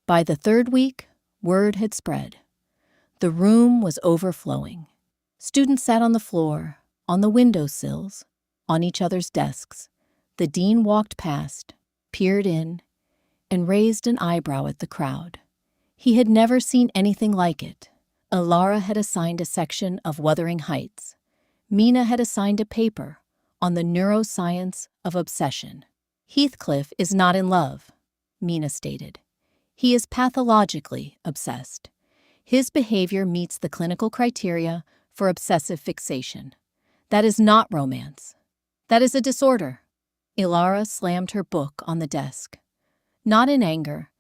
By the third week, word had spread. The room was overflowing. Students sat on the floor, on the windowsills, on each other's desks. The dean walked past, peered in, and raised an eyebrow at the crowd. He had never seen anything like it. Elara had assigned a section of Wuthering Heights. Mina had assigned a paper on the neuroscience of obsession. Heathcliff is not in love, Mina stated. He is pathologically obsessed. His behavior meets the clinical criteria for obsessive fixation. That is not romance. That is a disorder. Elara slammed her book on the desk. Not in anger,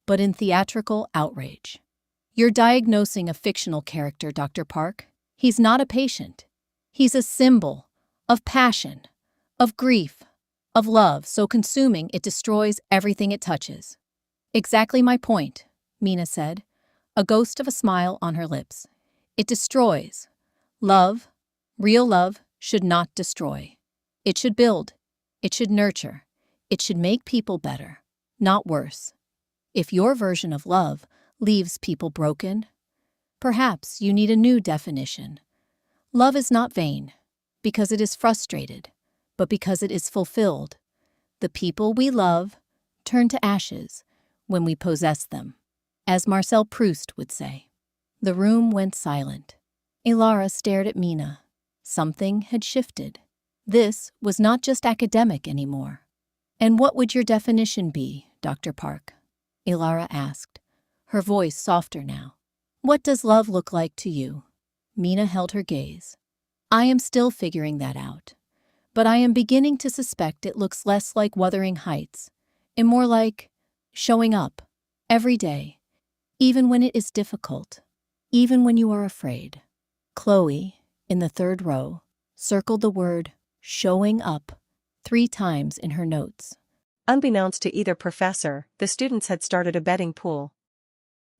but in theatrical outrage. You're diagnosing a fictional character, Dr. Park. He's not a patient. He's a symbol of passion, of grief, of love so consuming it destroys everything it touches. Exactly my point, Mina said, a ghost of a smile on her lips. It destroys. Love, real love, should not destroy. It should build. It should nurture. It should make people better, not worse. If your version of love leaves people broken, perhaps you need a new definition. Love is not vain, because it is frustrated, but because it is fulfilled. The people we love turn to ashes when we possess them, as Marcel Proust would say. The room went silent. Elara stared at Mina. Something had shifted. This was not just academic anymore. And what would your definition be, Dr. Park? Elara asked, her voice softer now. What does love look like to you? Mina held her gaze. I am still figuring that out, but I am beginning to suspect it looks less like Wuthering Heights and more like showing up every day, even when it is difficult, even when you are afraid. Chloe, in the third row, circled the word showing up 3 times in her notes. Unbeknownst to either professor, the students had started a betting pool.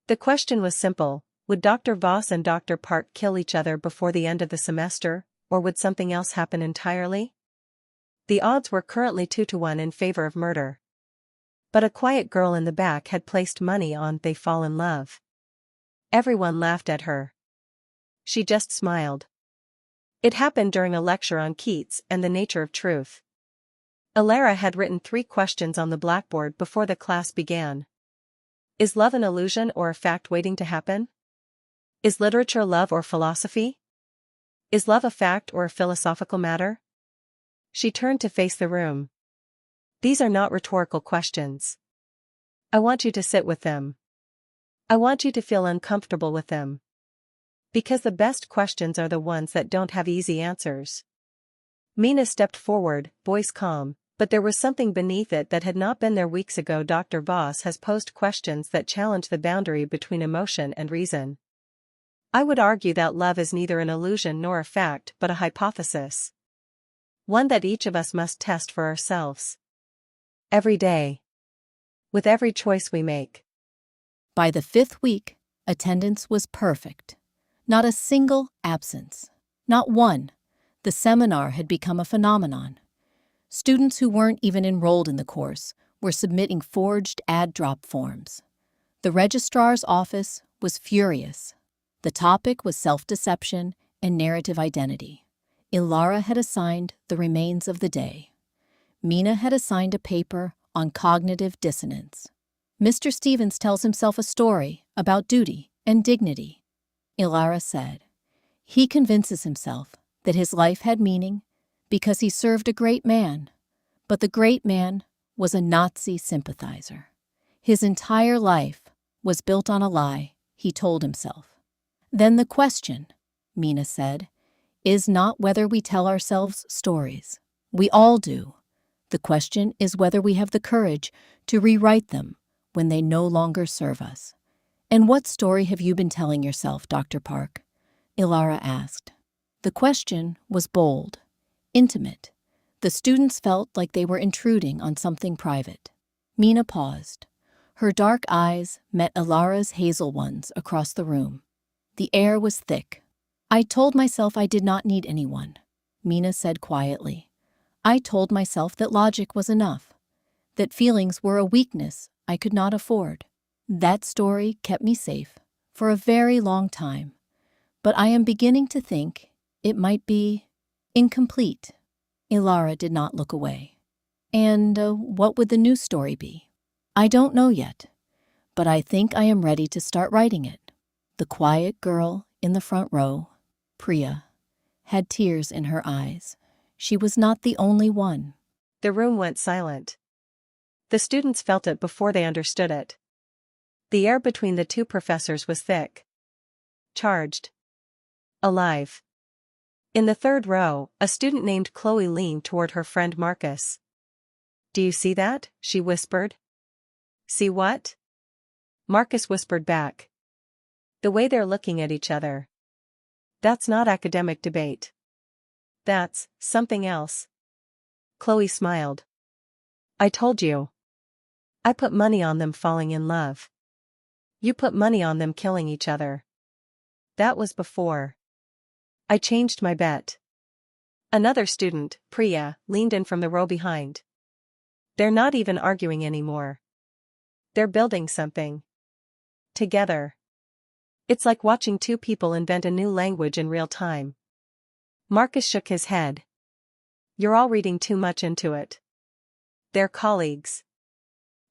The question was simple: would Dr. Voss and Dr. Park kill each other before the end of the semester, or would something else happen entirely? The odds were currently 2-1 in favor of murder. But a quiet girl in the back had placed money on they fall in love. Everyone laughed at her. She just smiled. It happened during a lecture on Keats and the nature of truth. Elara had written 3 questions on the blackboard before the class began. Is love an illusion or a fact waiting to happen? Is literature love or philosophy? Is love a fact or a philosophical matter? She turned to face the room. These are not rhetorical questions. I want you to sit with them. I want you to feel uncomfortable with them. Because the best questions are the ones that don't have easy answers. Mina stepped forward, voice calm, but there was something beneath it that had not been there weeks ago. Dr. Voss has posed questions that challenge the boundary between emotion and reason. I would argue that love is neither an illusion nor a fact but a hypothesis. One that each of us must test for ourselves. Every day. With every choice we make. By the 5th week, attendance was perfect. Not a single absence. Not one. The seminar had become a phenomenon. Students who weren't even enrolled in the course were submitting forged ad-drop forms. The registrar's office was furious. The topic was self-deception and narrative identity. Elara had assigned the remains of the day. Mina had assigned a paper on cognitive dissonance. Mr. Stevens tells himself a story about duty and dignity, Elara said. He convinces himself that his life had meaning because he served a great man, but the great man was a Nazi sympathizer. His entire life was built on a lie, he told himself. Then the question, Mina said, is not whether we tell ourselves stories. We all do. The question is whether we have the courage to rewrite them when they no longer serve us. And what story have you been telling yourself, Dr. Park? Elara asked. The question was bold, intimate. The students felt like they were intruding on something private. Mina paused. Her dark eyes met Elara's hazel ones across the room. The air was thick. I told myself I did not need anyone, Mina said quietly. I told myself that logic was enough, that feelings were a weakness I could not afford. That story kept me safe for a very long time, but I am beginning to think it might be incomplete. Elara did not look away. And what would the new story be? I don't know yet, but I think I am ready to start writing it. The quiet girl in the front row, Priya, had tears in her eyes. She was not the only one. The room went silent. The students felt it before they understood it. The air between the two professors was thick. Charged. Alive. In the third row, a student named Chloe leaned toward her friend Marcus. "Do you see that?" she whispered. "See what?" Marcus whispered back. "The way they're looking at each other. That's not academic debate. That's something else." Chloe smiled. "I told you. I put money on them falling in love. You put money on them killing each other. That was before. I changed my bet." Another student, Priya, leaned in from the row behind. "They're not even arguing anymore. They're building something. Together. It's like watching two people invent a new language in real time." Marcus shook his head. "You're all reading too much into it. They're colleagues.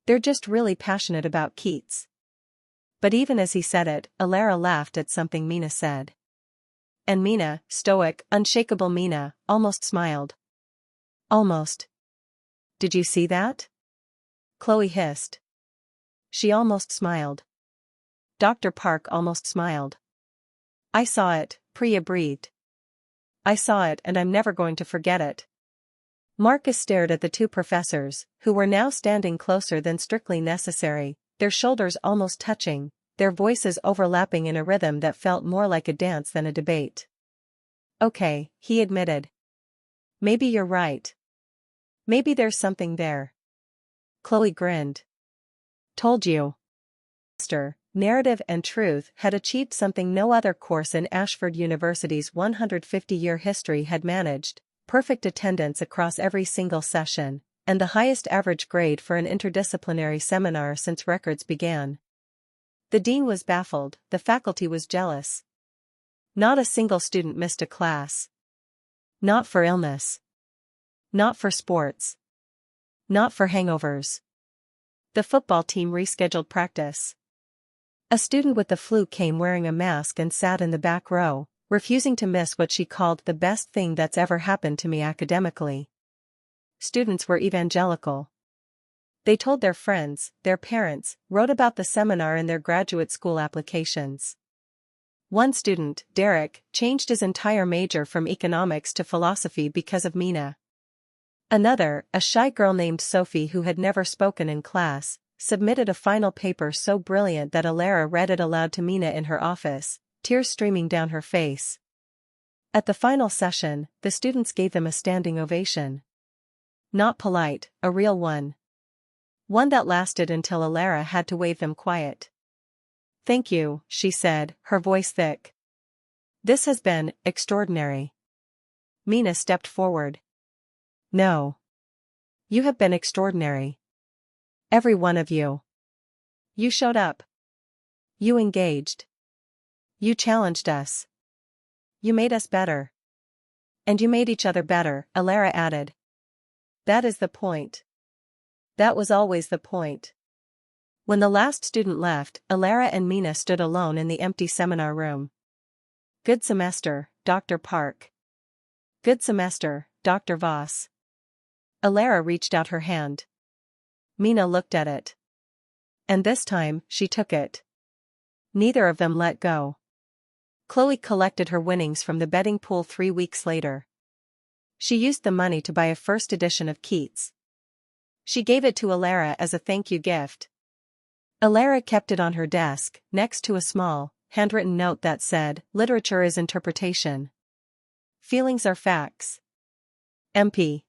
They're just really passionate about Keats." But even as he said it, Elara laughed at something Mina said. And Mina, stoic, unshakable Mina, almost smiled. "Almost. Did you see that?" Chloe hissed. She almost smiled. Dr. Park almost smiled. "I saw it," Priya breathed. "I saw it and I'm never going to forget it." Marcus stared at the two professors, who were now standing closer than strictly necessary, their shoulders almost touching, their voices overlapping in a rhythm that felt more like a dance than a debate. "Okay," he admitted. "Maybe you're right. Maybe there's something there." Chloe grinned. "Told you." Narrative and Truth had achieved something no other course in Ashford University's 150-year history had managed: perfect attendance across every single session, and the highest average grade for an interdisciplinary seminar since records began. The dean was baffled, the faculty was jealous. Not a single student missed a class. Not for illness. Not for sports. Not for hangovers. The football team rescheduled practice. A student with the flu came wearing a mask and sat in the back row, refusing to miss what she called the best thing that's ever happened to me academically. Students were evangelical. They told their friends, their parents, wrote about the seminar in their graduate school applications. One student, Derek, changed his entire major from economics to philosophy because of Mina. Another, a shy girl named Sophie who had never spoken in class, submitted a final paper so brilliant that Elara read it aloud to Mina in her office, tears streaming down her face. At the final session, the students gave them a standing ovation. Not polite, a real one. One that lasted until Elara had to wave them quiet. "Thank you," she said, her voice thick. "This has been extraordinary." Mina stepped forward. "No. You have been extraordinary. Every one of you. You showed up. You engaged. You challenged us. You made us better. And you made each other better," Elara added. "That is the point. That was always the point." When the last student left, Elara and Mina stood alone in the empty seminar room. "Good semester, Dr. Park." "Good semester, Dr. Voss." Elara reached out her hand. Mina looked at it. And this time, she took it. Neither of them let go. Chloe collected her winnings from the betting pool 3 weeks later. She used the money to buy a first edition of Keats. She gave it to Elara as a thank you gift. Elara kept it on her desk, next to a small, handwritten note that said, "Literature is interpretation. Feelings are facts. MP."